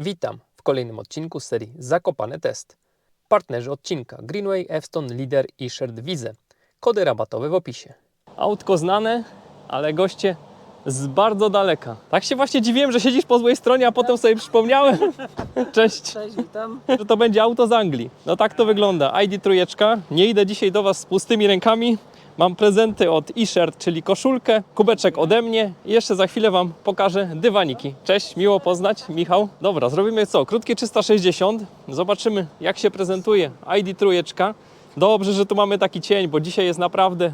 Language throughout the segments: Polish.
Witam w kolejnym odcinku z serii Zakopane Test. Partnerzy odcinka Greenway, Evstone, Leader i Shared Wize. Kody rabatowe w opisie. Autko znane, ale goście z bardzo daleka. Tak się właśnie dziwiłem, że siedzisz po złej stronie, a potem sobie przypomniałem. Cześć. Cześć, witam. Że to będzie auto z Anglii. No tak to wygląda. ID3. Nie idę dzisiaj do Was z pustymi rękami. Mam prezenty od eShirt, czyli koszulkę, kubeczek ode mnie i jeszcze za chwilę Wam pokażę dywaniki. Cześć, miło poznać, Michał. Dobra, zrobimy co? Krótkie 360. Zobaczymy, jak się prezentuje ID3. Dobrze, że tu mamy taki cień, bo dzisiaj jest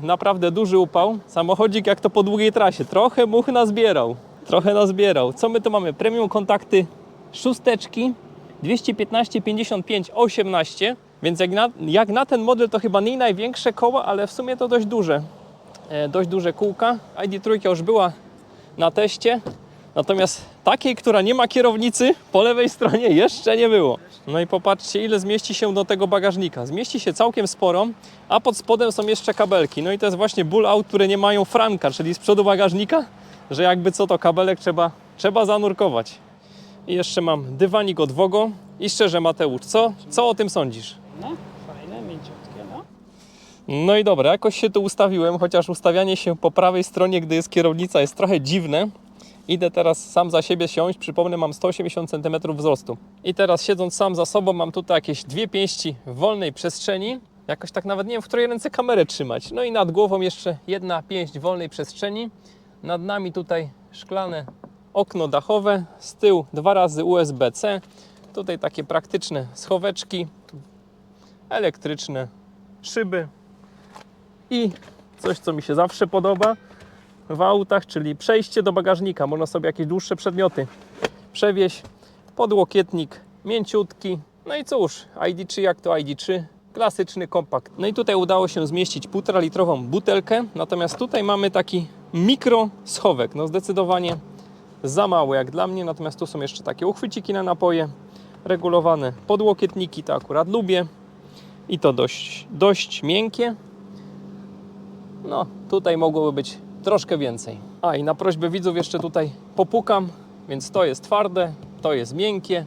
naprawdę duży upał. Samochodzik jak to po długiej trasie. Trochę much nazbierał. Co my tu mamy? Premium kontakty szósteczki 215, 55, 18. Więc jak na ten model to chyba nie największe koła, ale w sumie to dość duże kółka. ID3 już była na teście, natomiast takiej, która nie ma kierownicy, po lewej stronie jeszcze nie było. No i popatrzcie, ile zmieści się do tego bagażnika. Zmieści się całkiem sporo, a pod spodem są jeszcze kabelki. No i to jest właśnie ból aut, które nie mają franka, czyli z przodu bagażnika, że jakby co to kabelek trzeba zanurkować. I jeszcze mam dywanik od Vogo. I szczerze, Mateusz, co o tym sądzisz? No, fajne, mięciutkie, no. No i dobra, jakoś się tu ustawiłem, chociaż ustawianie się po prawej stronie, gdy jest kierownica, jest trochę dziwne. Idę teraz sam za siebie siąść, przypomnę, mam 180 cm wzrostu. I teraz siedząc sam za sobą, mam tutaj jakieś dwie pięści wolnej przestrzeni. Jakoś tak nawet nie wiem, w której ręce kamerę trzymać. No i nad głową jeszcze jedna pięść wolnej przestrzeni. Nad nami tutaj szklane okno dachowe, z tyłu 2 razy USB-C. Tutaj takie praktyczne schoweczki, elektryczne szyby i coś, co mi się zawsze podoba w autach, czyli przejście do bagażnika. Można sobie jakieś dłuższe przedmioty przewieźć. Podłokietnik mięciutki. No i cóż, ID3 jak to ID3. Klasyczny kompakt. No i tutaj udało się zmieścić 1,5 litrową butelkę. Natomiast tutaj mamy taki mikro schowek. No zdecydowanie za mało jak dla mnie. Natomiast tu są jeszcze takie uchwyciki na napoje. Regulowane podłokietniki, to akurat lubię. I to dość miękkie. No, tutaj mogłoby być troszkę więcej. A i na prośbę widzów jeszcze tutaj popukam, więc to jest twarde, to jest miękkie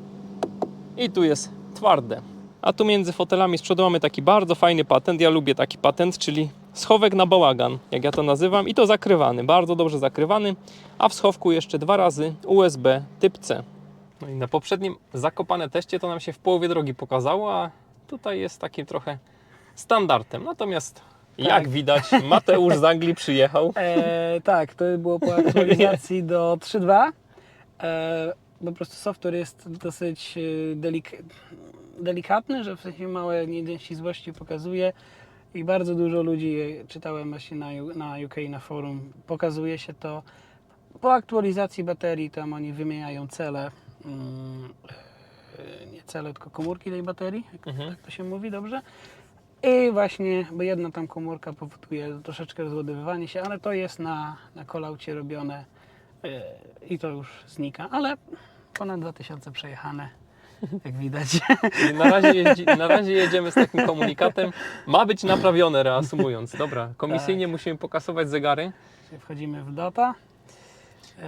i tu jest twarde. A tu między fotelami z przodu mamy taki bardzo fajny patent. Ja lubię taki patent, czyli schowek na bałagan, jak ja to nazywam, i to zakrywany, bardzo dobrze zakrywany, a w schowku jeszcze 2 razy USB typ C. No i na poprzednim Zakopane teście to nam się w połowie drogi pokazało, a tutaj jest takim trochę standardem. Natomiast jak widać, Mateusz z Anglii przyjechał. Tak, to było po aktualizacji do 3.2. Po prostu software jest dosyć delikatny, że w sensie małe nieścisłości pokazuje i bardzo dużo ludzi, czytałem właśnie na UK, na forum, pokazuje się to. Po aktualizacji baterii tam oni wymieniają cele, nie cele, tylko komórki tej baterii, tak to się mówi, dobrze? I właśnie, bo jedna tam komórka powoduje troszeczkę rozładowywanie się, ale to jest na kolaucie robione i to już znika, ale ponad 2000 przejechane, jak widać. I na razie jedziemy z takim komunikatem. Ma być naprawione, reasumując. Dobra, komisyjnie musimy pokasować zegary. Wchodzimy w data.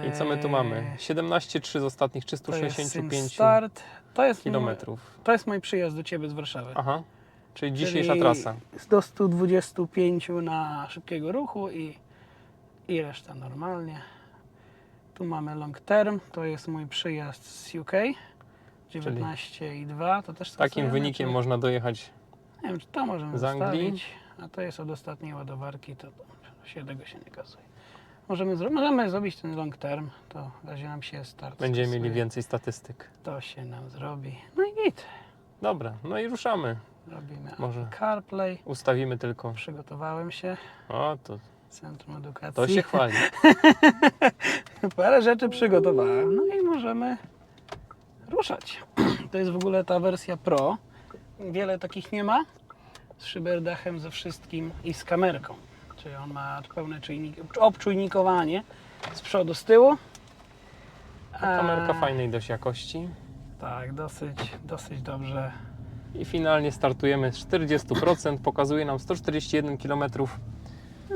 I co my tu mamy? 17,3 z ostatnich 365 kilometrów. To jest mój przyjazd do Ciebie z Warszawy. Aha, czyli dzisiejsza trasa. Do 125 na szybkiego ruchu i reszta normalnie. Tu mamy long term, to jest mój przyjazd z UK. 19,2 to też Takim wynikiem można dojechać. Nie wiem, czy to możemy z Anglii. zostawić. A to jest od ostatniej ładowarki, to tego się nie kasuje. Możemy zrobić ten long term, to w razie nam się start. Będziemy mieli więcej statystyk. To się nam zrobi. No i git. Dobra, no i ruszamy. Robimy Może CarPlay. ustawimy tylko. Przygotowałem się. O, to Centrum Edukacji. to się chwali. Parę rzeczy przygotowałem. No i możemy ruszać. To jest w ogóle ta wersja Pro. Wiele takich nie ma. Z szyberdachem, ze wszystkim i z kamerką. Czyli on ma pełne obczujnikowanie z przodu, z tyłu. Kamerka fajnej dość jakości. Tak, dosyć dobrze. I finalnie startujemy z 40%. Pokazuje nam 141 km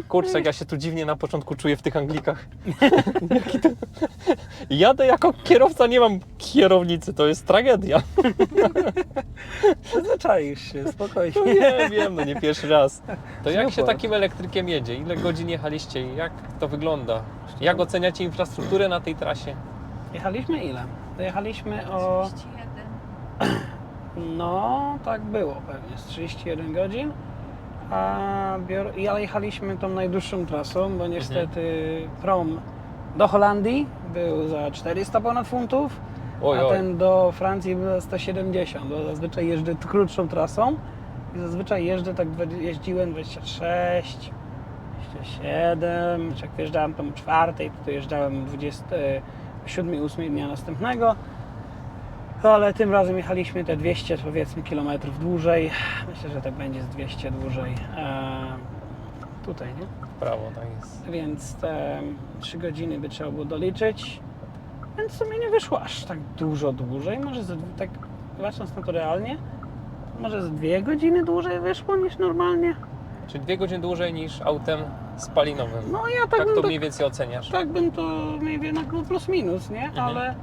Kurczę, jak ja się tu dziwnie na początku czuję w tych Anglikach. Jaki to... Jadę jako kierowca, nie mam kierownicy, to jest tragedia. Zaczaisz się, spokojnie. No nie wiem, no nie pierwszy raz. To jak się Super. takim elektrykiem jedzie? Ile godzin jechaliście i jak to wygląda? Jak oceniacie infrastrukturę na tej trasie? Jechaliśmy ile? Dojechaliśmy o... 31. No, tak było pewnie, z 31 godzin. Ale jechaliśmy tą najdłuższą trasą, bo niestety prom do Holandii był za 400 ponad funtów, Oj, a oj. ten do Francji był za 170, bo zazwyczaj jeżdżę krótszą trasą i zazwyczaj jeździłem 26, 27, czy jak wyjeżdżałem tam o 4, to jeżdżałem 27, 8 dnia następnego. Ale tym razem jechaliśmy te 200 powiedzmy kilometrów dłużej. Myślę, że tak będzie z 200 dłużej. Tutaj, nie? W prawo, tak jest. Więc te 3 godziny by trzeba było doliczyć. Więc w sumie nie wyszło aż tak dużo dłużej. Może tak patrząc na to realnie, może z 2 godziny dłużej wyszło niż normalnie. Czyli 2 godziny dłużej niż autem spalinowym. No ja tak Tak bym to to, mniej więcej oceniasz. tak bym to mniej więcej no plus minus, nie? Mhm.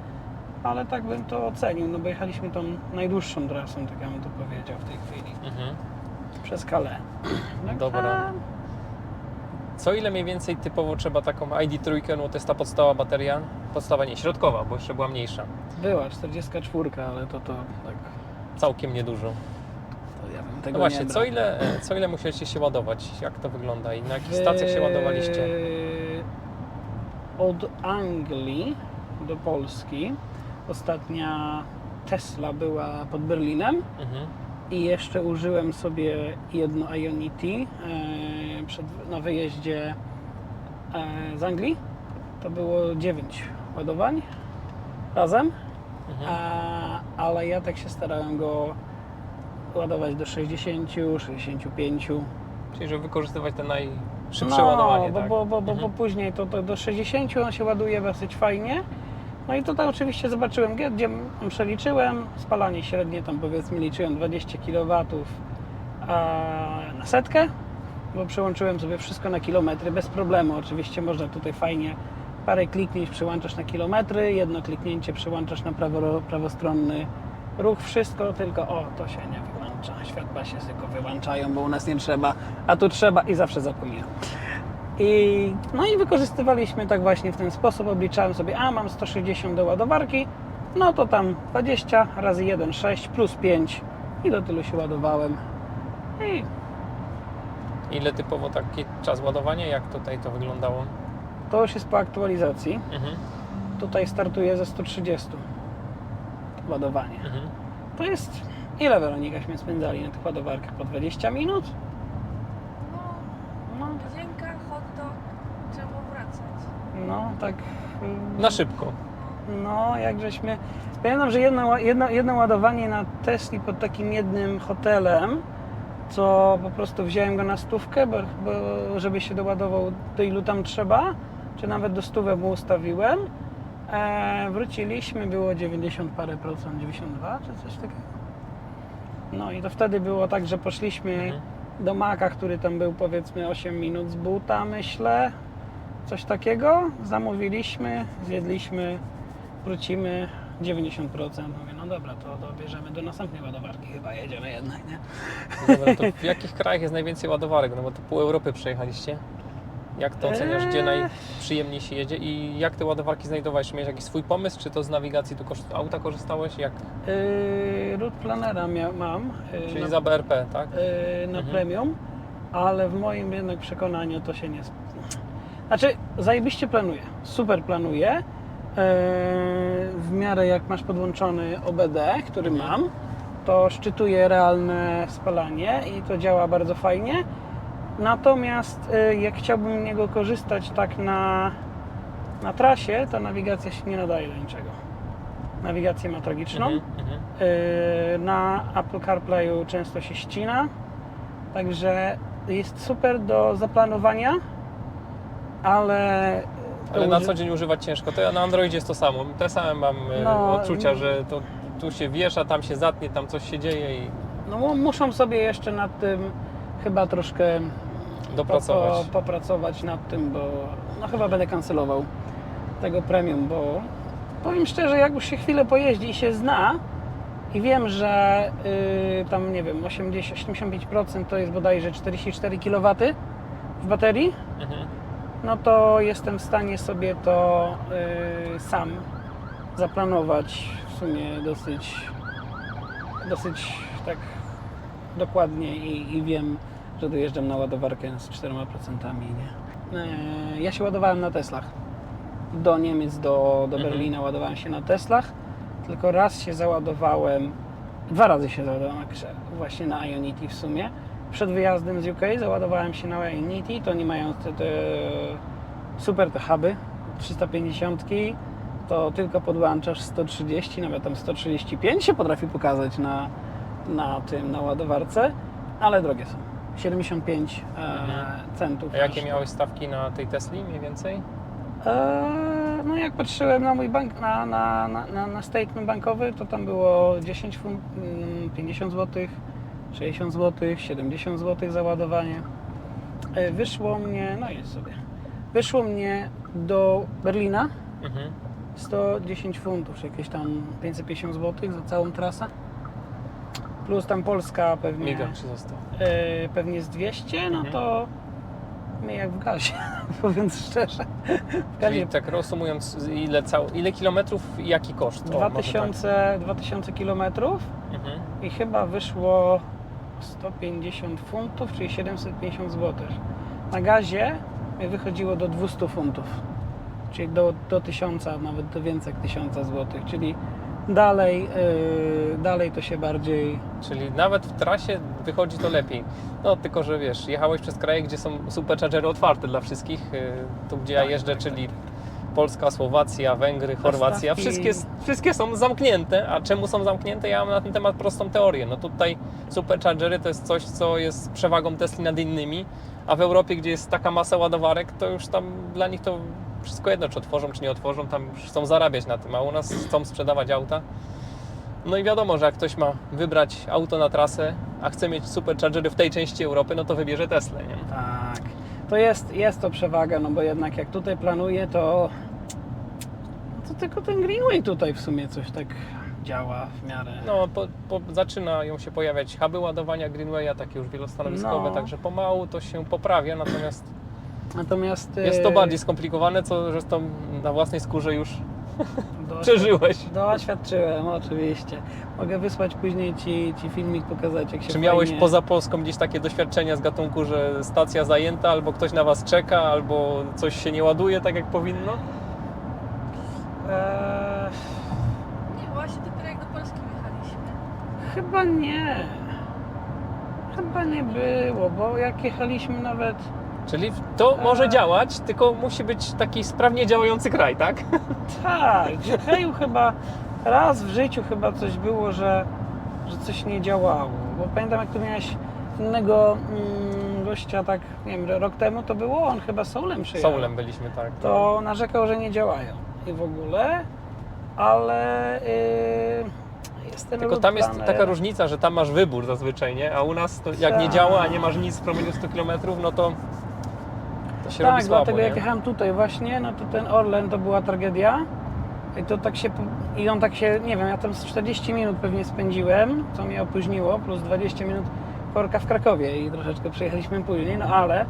Ale tak bym to ocenił, no bo jechaliśmy tą najdłuższą trasą, tak ja bym to powiedział w tej chwili. Mhm. Przez Calais. Dobra. Co ile mniej więcej typowo trzeba taką ID3, no to jest ta podstawowa bateria? Podstawa nie, środkowa, bo jeszcze była mniejsza. Była 44, ale to tak, Całkiem niedużo. to ja bym tego No właśnie, nie brał. co ile musieliście się ładować? Jak to wygląda i na jakich stacjach się ładowaliście? Od Anglii do Polski ostatnia Tesla była pod Berlinem Mhm. i jeszcze użyłem sobie jedno Ionity na wyjeździe z Anglii. To było 9 ładowań razem, Mhm. ale ja tak się starałem go ładować do 60, 65. Czyli żeby wykorzystywać te najszybsze ładowanie, tak? Bo później to do 60 on się ładuje dosyć fajnie. No i tutaj oczywiście zobaczyłem, gdzie przeliczyłem, spalanie średnie tam powiedzmy liczyłem 20 kW na setkę, bo przełączyłem sobie wszystko na kilometry bez problemu. Oczywiście można tutaj fajnie parę kliknięć przełączasz na kilometry, jedno kliknięcie przełączasz na prawostronny ruch, wszystko, tylko to się nie wyłącza. Światła się tylko wyłączają, bo u nas nie trzeba, a tu trzeba i zawsze zapominam. No i wykorzystywaliśmy tak właśnie w ten sposób, obliczałem sobie, mam 160 do ładowarki, no to tam 20 razy 1, 6 plus 5 i do tylu się ładowałem. I Ile typowo taki czas ładowania? Jak tutaj to wyglądało? to już jest po aktualizacji. Mhm. Tutaj startuje ze 130 ładowanie. Mhm. To jest, ile Weronikaśmy spędzali na tych ładowarkach? Po 20 minut? No, No, łazienka, hot dog, trzeba wracać. no tak. Na szybko. No, jak żeśmy... Pamiętam, że jedno ładowanie na Tesli pod takim jednym hotelem, co po prostu wziąłem go na 100, bo żeby się doładował do ilu tam trzeba, czy nawet do 100 mu ustawiłem. Wróciliśmy, było 90 parę procent, 92 czy coś takiego. No i to wtedy było tak, że poszliśmy do Maka, który tam był powiedzmy 8 minut z buta, myślę. Coś takiego. Zamówiliśmy, zjedliśmy, wrócimy 90%. Mówię, no dobra, to bierzemy do następnej ładowarki, chyba jedziemy jednak, nie? Dobra, to w jakich krajach jest najwięcej ładowarek? No bo to pół Europy przejechaliście. Jak to oceniasz, gdzie najprzyjemniej się jedzie i jak te ładowarki znajdowałeś? Czy miałeś jakiś swój pomysł, czy to z nawigacji tu auta korzystałeś? Jak? Route planera mam. Czyli za BRP, tak? Na premium, ale w moim jednak przekonaniu to się nie... Znaczy, zajebiście planuje, super planuje. W miarę jak masz podłączony OBD, który mam, to szczytuje realne spalanie i to działa bardzo fajnie. Natomiast jak chciałbym z niego korzystać tak na trasie, to nawigacja się nie nadaje do niczego. Nawigację ma tragiczną. Na Apple CarPlayu często się ścina, także jest super do zaplanowania, ale na co dzień używać ciężko. To ja na Androidzie jest to samo. Te same mam odczucia, że to tu się wiesza, tam się zatnie, tam coś się dzieje i... No muszą sobie jeszcze nad tym chyba troszkę Dopracować. Popracować nad tym, bo no chyba będę kancelował tego premium, bo powiem szczerze, jak już się chwilę pojeździ i się zna i wiem, że tam nie wiem, 85% to jest bodajże 44 kW w baterii, no to jestem w stanie sobie to sam zaplanować w sumie dosyć tak dokładnie i wiem, że dojeżdżam na ładowarkę z 4%, nie? Ja się ładowałem na Teslach. Do Niemiec, do Berlina ładowałem się na Teslach, tylko raz się załadowałem, 2 razy się załadowałem właśnie na Ionity w sumie. Przed wyjazdem z UK załadowałem się na Ionity, to oni mają te super te huby, 350, to tylko podłączasz 130, nawet tam 135 się potrafi pokazać na ładowarce, ale drogie są. 75 centów. A jakie miałeś stawki na tej Tesli mniej więcej? No jak patrzyłem na mój bank, na statement bankowy, to tam było 10 funt, 50 zł, 60 zł, 70 zł za ładowanie. Wyszło mnie, no jest sobie, wyszło mnie do Berlina 110 funtów, czy jakieś tam 550 zł za całą trasę. Plus tam Polska pewnie, Migał ci został. pewnie z 200, no to my jak w gazie, mówiąc szczerze. W gazie Czyli tak reasumując, ile kilometrów i jaki koszt? 2000 kilometrów i chyba wyszło 150 funtów, czyli 750 zł. Na gazie mi wychodziło do 200 funtów, czyli do 1000, nawet do więcej jak 1000 zł, czyli dalej to się bardziej... Czyli nawet w trasie wychodzi to lepiej. No tylko, że wiesz, jechałeś przez kraje, gdzie są superchargery otwarte dla wszystkich. Tu gdzie ja jeżdżę, czyli Polska, Słowacja, Węgry, Chorwacja. Wszystkie są zamknięte. A czemu są zamknięte? Ja mam na ten temat prostą teorię. No tutaj superchargery to jest coś, co jest przewagą Tesli nad innymi, a w Europie, gdzie jest taka masa ładowarek, to już tam dla nich to wszystko jedno, czy otworzą, czy nie otworzą, tam już chcą zarabiać na tym, a u nas chcą sprzedawać auta. No i wiadomo, że jak ktoś ma wybrać auto na trasę, a chce mieć superchargery w tej części Europy, no to wybierze Teslę, nie? Tak, to jest to przewaga, no bo jednak jak tutaj planuję, to tylko ten Greenway tutaj w sumie coś tak działa w miarę. No, zaczynają się pojawiać huby ładowania Greenwaya, takie już wielostanowiskowe, No. także pomału to się poprawia, natomiast jest to yy, bardziej skomplikowane, co zresztą na własnej skórze już przeżyłeś. Doświadczyłem, oczywiście. Mogę wysłać później ci filmik, pokazać jak się Czy miałeś fajnie... poza Polską gdzieś takie doświadczenia z gatunku, że stacja zajęta, albo ktoś na Was czeka, albo coś się nie ładuje tak jak powinno? Nie, właśnie dopiero jak do Polski jechaliśmy. Chyba nie. Chyba nie było, bo jak jechaliśmy nawet... Czyli to może działać, tylko musi być taki sprawnie działający kraj, tak? Tak, w kraju chyba raz w życiu chyba coś było, że coś nie działało. Bo pamiętam, jak tu miałeś innego gościa, tak, nie wiem, rok temu to było, on chyba Soulem przyjechał. Soulem byliśmy, tak. To narzekał, że nie działają i w ogóle, ale jest ten Tylko tam jest Route taka Planner. różnica, że tam masz wybór zazwyczaj, nie? A u nas to jak nie Tak. działa, a nie masz nic w promieniu 100 km, no to się robi Tak, słabo, dlatego jak nie? jechałem tutaj właśnie, no to ten Orlen to była tragedia. I to tak się, i on tak się, nie wiem, ja tam z 40 minut pewnie spędziłem, co mnie opóźniło, plus 20 minut korka w Krakowie i troszeczkę przyjechaliśmy później, no ale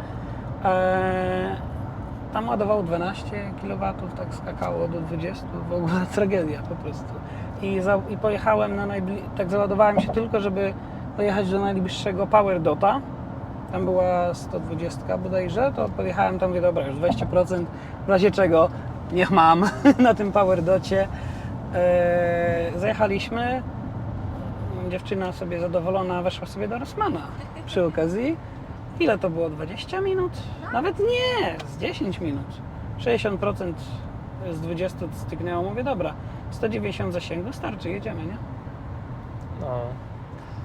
tam ładowało 12 kW, tak skakało do 20, w ogóle tragedia po prostu. I pojechałem tak załadowałem się tylko, żeby dojechać do najbliższego Power Dota. Tam była 120 bodajże, to podjechałem tam, mówię, dobra, już 20%, w razie czego niech mam na tym Power Docie. Zajechaliśmy, dziewczyna sobie zadowolona weszła sobie do Rossmana przy okazji. Ile to było? 20 minut? Nawet nie, z 10 minut. 60% z 20 styknęło, mówię, dobra, 190 zasięgu, starczy, jedziemy, nie? No.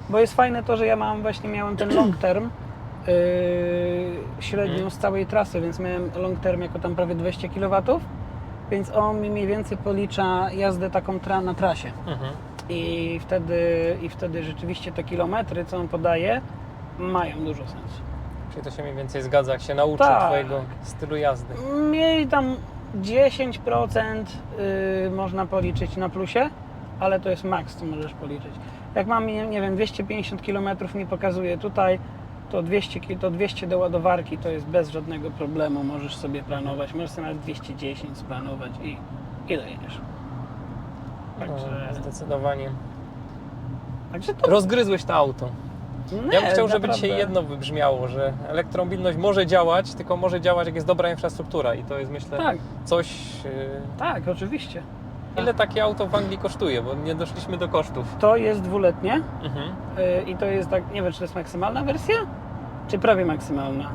Bo jest fajne to, że ja miałem ten long term, średnią z całej trasy, więc miałem long term jako tam prawie 200 kW, więc on mi mniej więcej policza jazdę taką na trasie. I wtedy rzeczywiście te kilometry, co on podaje, mają dużo sensu. Czyli to się mniej więcej zgadza, jak się nauczy Tak. twojego stylu jazdy. Mieli tam 10% można policzyć na plusie, ale to jest maks, co możesz policzyć. Jak mam, nie wiem, 250 km mi pokazuje tutaj, to 200 do ładowarki to jest bez żadnego problemu, możesz sobie planować, możesz sobie nawet 210 splanować i dojedziesz. Także, No, zdecydowanie. także to Rozgryzłeś to auto. nie, Ja bym chciał, żeby naprawdę. dzisiaj jedno wybrzmiało, że elektromobilność może działać, tylko może działać, jak jest dobra infrastruktura i to jest, myślę, Tak, coś... tak, oczywiście. Ile takie auto w Anglii kosztuje, bo nie doszliśmy do kosztów. To jest dwuletnie Mhm. i to jest tak, nie wiem, czy to jest maksymalna wersja, czy prawie maksymalna.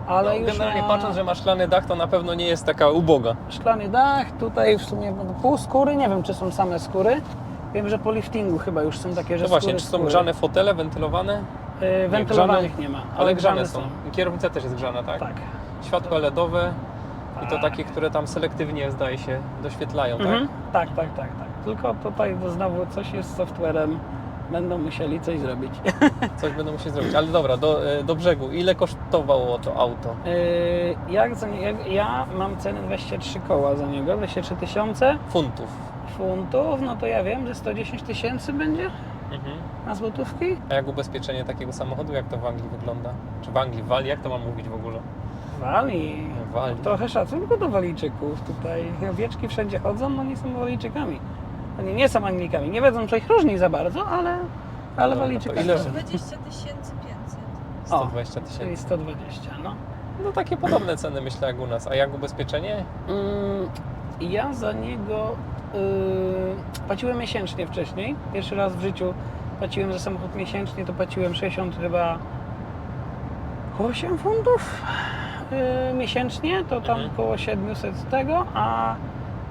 Ale No, już generalnie na patrząc, że ma szklany dach, to na pewno nie jest taka uboga. szklany dach, tutaj w sumie pół skóry, nie wiem, czy są same skóry. Wiem, że po liftingu chyba już są takie, że No właśnie, skóry, czy są skóry. grzane fotele, wentylowane? Wentylowanych nie ma, Ale grzane są. I kierownica też jest grzana, tak? Tak. Światła LEDowe i to Tak. takie, które tam selektywnie, zdaje się, doświetlają, Mhm. tak? Tak. Tylko tutaj to znowu coś jest z softwarem, będą musieli coś zrobić. Coś będą musieli zrobić. Ale dobra, do brzegu. Ile kosztowało to auto? Ja mam cenę 23 koła za niego, 23 tysiące Funtów. funtów, no to ja wiem, że 110 tysięcy będzie Mhm. na złotówki. A jak ubezpieczenie takiego samochodu, jak to w Anglii wygląda? Czy w Anglii, w Walii, jak to mam mówić w ogóle? Wali. W Walii. Trochę szacunku do Walijczyków. Tutaj owieczki wszędzie chodzą, no nie są Walijczykami. Oni nie są Anglikami. Nie wiedzą, co ich różni za bardzo, ale Dobra, Walijczykami to ile? są. 20 500. 120 Czyli tysięcy. 120, no. No takie podobne ceny, myślę, jak u nas. A jak ubezpieczenie? Ja za niego płaciłem miesięcznie wcześniej. Pierwszy raz w życiu płaciłem za samochód miesięcznie, to płaciłem 60 chyba 8 funtów miesięcznie, to tam Mhm. około 700 tego, a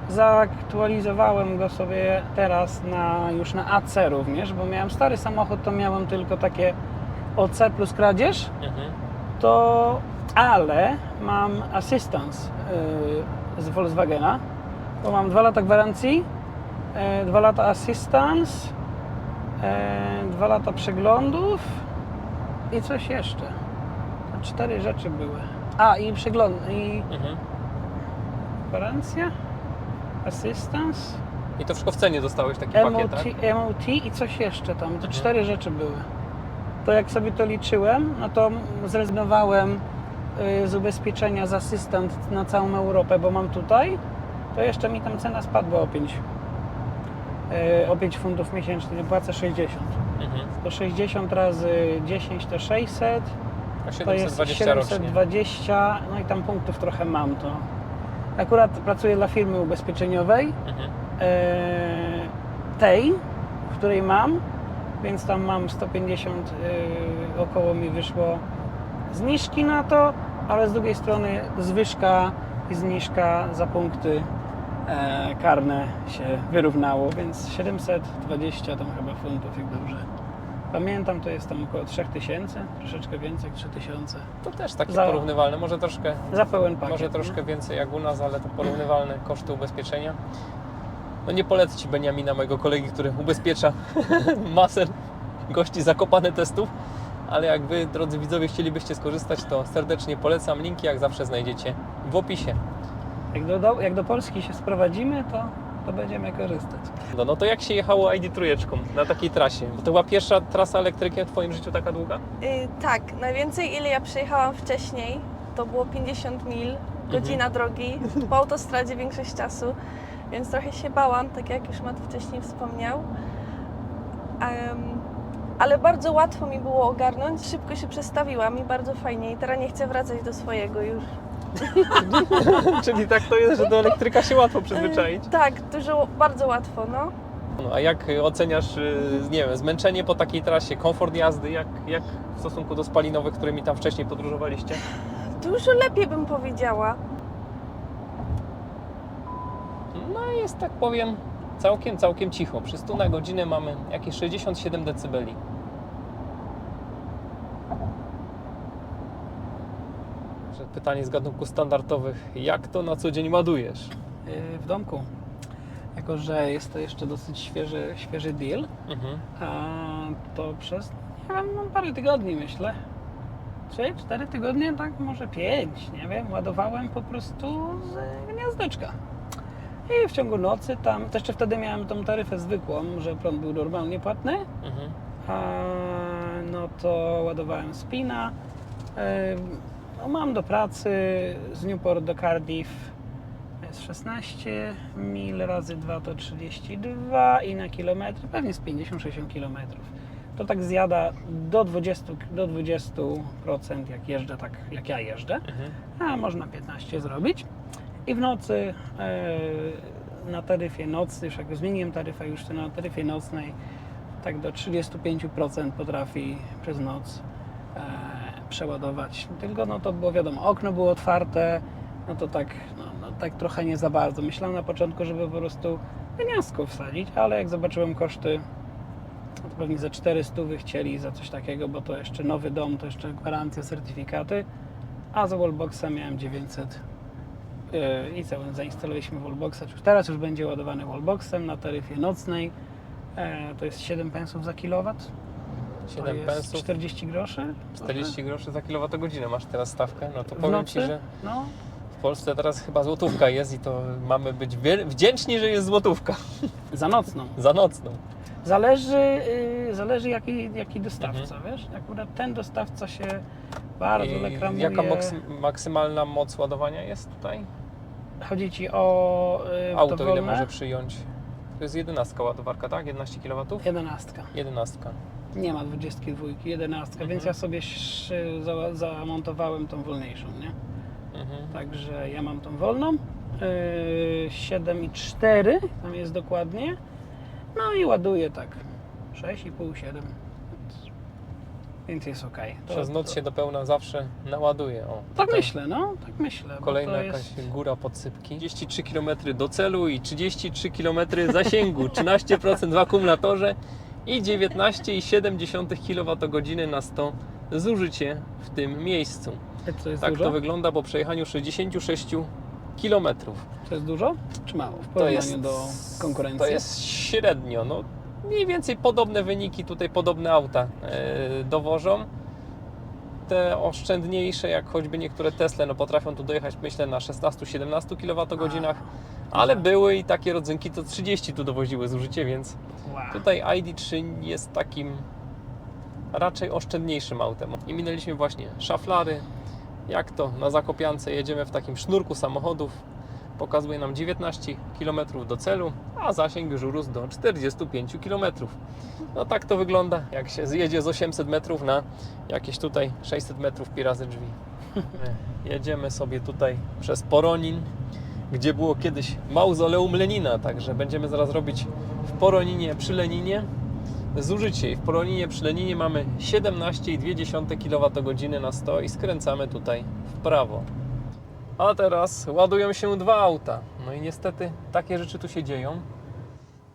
zaktualizowałem go sobie teraz już na AC również, bo miałem stary samochód, to miałem tylko takie OC plus kradzież, Mhm. ale mam assistance z Volkswagena, bo mam 2 lata gwarancji, 2 lata assistance, 2 lata przeglądów i coś jeszcze. 4 rzeczy były. I przegląd, i Mhm. gwarancja, assistance, I to wszystko w cenie dostałeś taki pakiet, tak? MOT i coś jeszcze tam. To 4 rzeczy były. To jak sobie to liczyłem, no to zrezygnowałem z ubezpieczenia z asystent na całą Europę, bo mam tutaj, to jeszcze mi tam cena spadła o 5 funtów miesięcznie, płacę 60. Mhm. To 60 razy 10 to 600, A to jest 720 rocznie. 720, no i tam punktów trochę mam to. Akurat pracuję dla firmy ubezpieczeniowej, Mhm. tej, w której mam, więc tam mam 150 około mi wyszło zniżki na to, ale z drugiej strony zwyżka i zniżka za punkty karne się wyrównało, więc 720 tam chyba funtów, jak dobrze pamiętam, to jest tam około 3000, troszeczkę więcej jak 3000 To też takie Za- porównywalne, może troszkę, za pełen pakiet. może troszkę więcej jak u nas, ale to porównywalne koszty ubezpieczenia. No nie polecę Ci Beniamina, mojego kolegi, który ubezpiecza masę gości Zakopane testów, ale jak Wy, drodzy widzowie, chcielibyście skorzystać, to serdecznie polecam. Linki jak zawsze znajdziecie w opisie. Jak do Polski się sprowadzimy, to będziemy korzystać. No to jak się jechało ID3 na takiej trasie? Bo to była pierwsza trasa elektryki w Twoim życiu taka długa? Tak, najwięcej ile ja przejechałam wcześniej, to było 50 mil, godzina drogi, po autostradzie większość czasu, więc trochę się bałam, tak jak już Matt wcześniej wspomniał. Ale bardzo łatwo mi było ogarnąć, szybko się przestawiłam i bardzo fajnie i teraz nie chcę wracać do swojego już. Czyli tak to jest, że do elektryka się łatwo przyzwyczaić. Tak, bardzo łatwo, no. No, a jak oceniasz, nie wiem, zmęczenie po takiej trasie, komfort jazdy, jak w stosunku do spalinowych, którymi tam wcześniej podróżowaliście? Dużo lepiej bym powiedziała. No jest, tak powiem, całkiem cicho. Przy 100 na godzinę mamy jakieś 67 dB. Pytanie z gatunków standardowych. Jak to na co dzień ładujesz? W domku. Jako że jest to jeszcze dosyć świeży deal, Mhm. to przez, nie wiem, no parę tygodni myślę. 3-4 tygodnie, tak może 5, nie wiem, ładowałem po prostu z gniazdeczka. I w ciągu nocy tam, to jeszcze wtedy miałem tą taryfę zwykłą, że prąd był normalnie płatny, no to ładowałem z Pina. No, mam do pracy z Newport do Cardiff jest 16 mil razy 2 to 32 i na kilometr pewnie z 50-60 km. To tak zjada do 20% jak jeżdżę tak jak ja jeżdżę, a można 15 zrobić. I w nocy na taryfie nocnej, już jak zmieniłem taryfę, już na taryfie nocnej tak do 35% potrafi przez noc przeładować. Tylko no to było wiadomo, okno było otwarte, no to tak, tak trochę nie za bardzo. Myślałem na początku, żeby po prostu gniazdko wsadzić, ale jak zobaczyłem koszty, no to pewnie za 400 chcieli za coś takiego, bo to jeszcze nowy dom, to jeszcze gwarancja, certyfikaty, a za wallboxa miałem 900 i zainstalowaliśmy wallboxa. Teraz już będzie ładowany wallboxem na taryfie nocnej. To jest 7 pensów za kilowat. 7 pensów? 40 groszy. 40 groszy za kilowatogodzinę masz teraz stawkę? No to W powiem nocy? Ci, że No, w Polsce teraz chyba złotówka jest i to mamy być wdzięczni, że jest złotówka za nocną. za nocną. Zależy jaki dostawca, wiesz? Akurat ten dostawca się bardzo reklamuje. Jaka maksymalna moc ładowania jest tutaj? Chodzi Ci o Auto to ile wolne? może przyjąć? To jest 11 ładowarka, tak? 11 kW? 11. 11. Nie ma 22, 11, więc ja sobie zamontowałem tą wolniejszą, nie? Także ja mam tą wolną. 7,4 tam jest dokładnie. No i ładuję tak 6,5, 7. Więc jest ok. Przez noc się do pełna zawsze naładuje. O, Tak tutaj myślę, no, tak myślę. bo kolejna to jakaś jest... góra podsypki. 33 km do celu i 33 km zasięgu, 13% w akumulatorze i 19,7 kWh na 100 zużycie w tym miejscu. To jest Tak dużo? to wygląda po przejechaniu 66 km. To jest dużo czy mało w porównaniu do konkurencji? To jest średnio. No, mniej więcej podobne wyniki tutaj podobne auta dowożą. Te oszczędniejsze, jak choćby niektóre Tesla, no potrafią tu dojechać, myślę, na 16-17 kWh, ale były i takie rodzynki, to 30 tu dowoziły zużycie, więc Wow. tutaj ID.3 jest takim raczej oszczędniejszym autem. I minęliśmy właśnie szaflary. Jak to na Zakopiance jedziemy w takim sznurku samochodów. Pokazuje nam 19 km do celu, a zasięg już urósł do 45 km. No tak to wygląda, jak się zjedzie z 800 metrów na jakieś tutaj 600 metrów pirazy drzwi. Jedziemy sobie tutaj przez Poronin, gdzie było kiedyś mauzoleum Lenina, także będziemy zaraz robić w Poroninie przy Leninie zużycie. I w Poroninie przy Leninie mamy 17,2 kWh na 100 i skręcamy tutaj w prawo. A teraz ładują się dwa auta. No i niestety takie rzeczy tu się dzieją.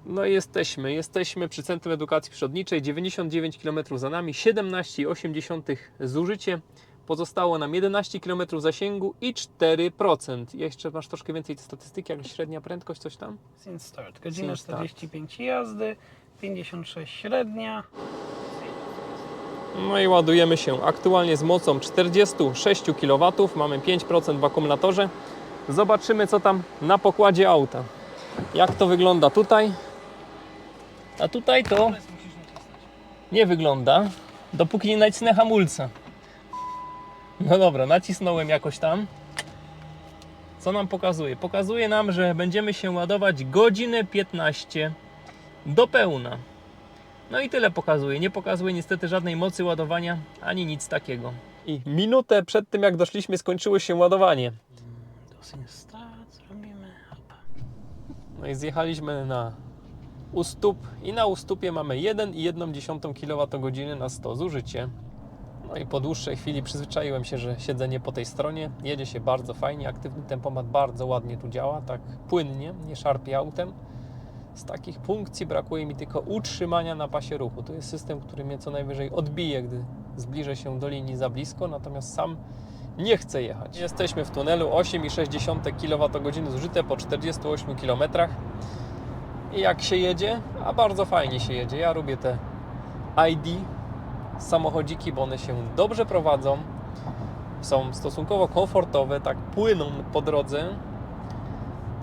No i jesteśmy przy Centrum Edukacji Przyrodniczej, 99 km za nami, 17,8 zużycie. Pozostało nam 11 km zasięgu i 4%. Jeszcze masz troszkę więcej statystyki, jak średnia prędkość, coś tam? Since start. Godzina Since start. 45 jazdy, 56 średnia. No i ładujemy się aktualnie z mocą 46 kW, mamy 5% w akumulatorze. Zobaczymy, co tam na pokładzie auta. Jak to wygląda tutaj. A tutaj to nie wygląda, dopóki nie nacisnę hamulca. No dobra, nacisnąłem jakoś tam. Co nam pokazuje? Pokazuje nam, że będziemy się ładować godzinę 15 do pełna. No i tyle pokazuje. Nie pokazuje niestety żadnej mocy ładowania, ani nic takiego. I minutę przed tym, jak doszliśmy, skończyło się ładowanie. To since start zrobimy. No i zjechaliśmy na ustęp i na ustępie mamy 1,1 kWh na 100 zużycie. No i po dłuższej chwili przyzwyczaiłem się, że siedzenie po tej stronie jedzie się bardzo fajnie, aktywny tempomat bardzo ładnie tu działa, tak płynnie, nie szarpie autem. Z takich funkcji brakuje mi tylko utrzymania na pasie ruchu. To jest system, który mnie co najwyżej odbije, gdy zbliżę się do linii za blisko, natomiast sam nie chcę jechać. Jesteśmy w tunelu, 8,6 kWh zużyte po 48 km. I jak się jedzie? A bardzo fajnie się jedzie. Ja lubię te ID samochodziki, bo one się dobrze prowadzą. Są stosunkowo komfortowe, tak płyną po drodze.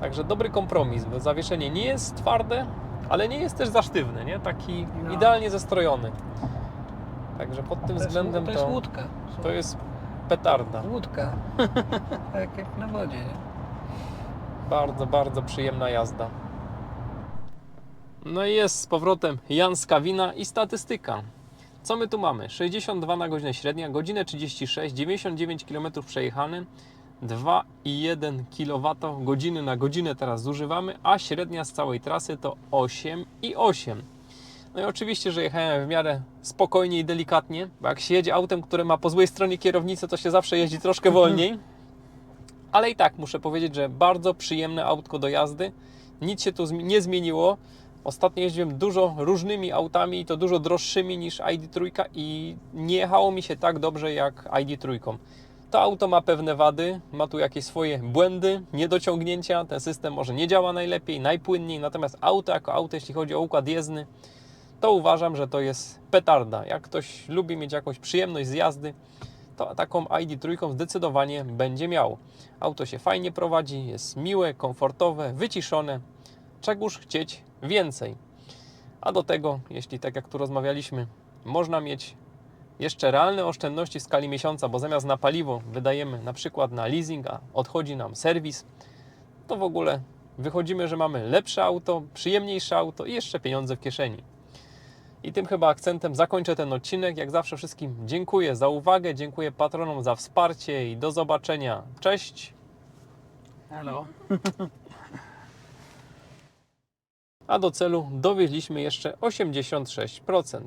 Także dobry kompromis, bo zawieszenie nie jest twarde, ale nie jest też za sztywne, nie? Taki No. idealnie zestrojony. Także pod tym względem to jest łódka. to jest petarda. Łódka. Tak jak na wodzie. Nie? Bardzo, bardzo przyjemna jazda. No i jest z powrotem Janska wina i statystyka. Co my tu mamy? 62 na godzinę średnia, godzinę 36, 99 km przejechane, 2,1 kWh na godzinę teraz zużywamy, a średnia z całej trasy to 8,8. No i oczywiście, że jechałem w miarę spokojnie i delikatnie, bo jak się jedzie autem, które ma po złej stronie kierownicy, to się zawsze jeździ troszkę wolniej. Ale i tak muszę powiedzieć, że bardzo przyjemne autko do jazdy. Nic się tu nie zmieniło. Ostatnio jeździłem dużo różnymi autami i to dużo droższymi niż ID3 i nie jechało mi się tak dobrze jak ID3. To auto ma pewne wady, ma tu jakieś swoje błędy, niedociągnięcia. Ten system może nie działa najlepiej, najpłynniej, natomiast auto jako auto, jeśli chodzi o układ jezdny, to uważam, że to jest petarda. Jak ktoś lubi mieć jakąś przyjemność z jazdy, to taką ID3 zdecydowanie będzie miał. Auto się fajnie prowadzi, jest miłe, komfortowe, wyciszone. Czegóż chcieć więcej. A do tego, jeśli tak jak tu rozmawialiśmy, można mieć jeszcze realne oszczędności w skali miesiąca, bo zamiast na paliwo wydajemy na przykład na leasing, a odchodzi nam serwis, to w ogóle wychodzimy, że mamy lepsze auto, przyjemniejsze auto i jeszcze pieniądze w kieszeni. I tym chyba akcentem zakończę ten odcinek. Jak zawsze wszystkim dziękuję za uwagę, dziękuję patronom za wsparcie i do zobaczenia. Cześć! Halo. A do celu dowieźliśmy jeszcze 86%.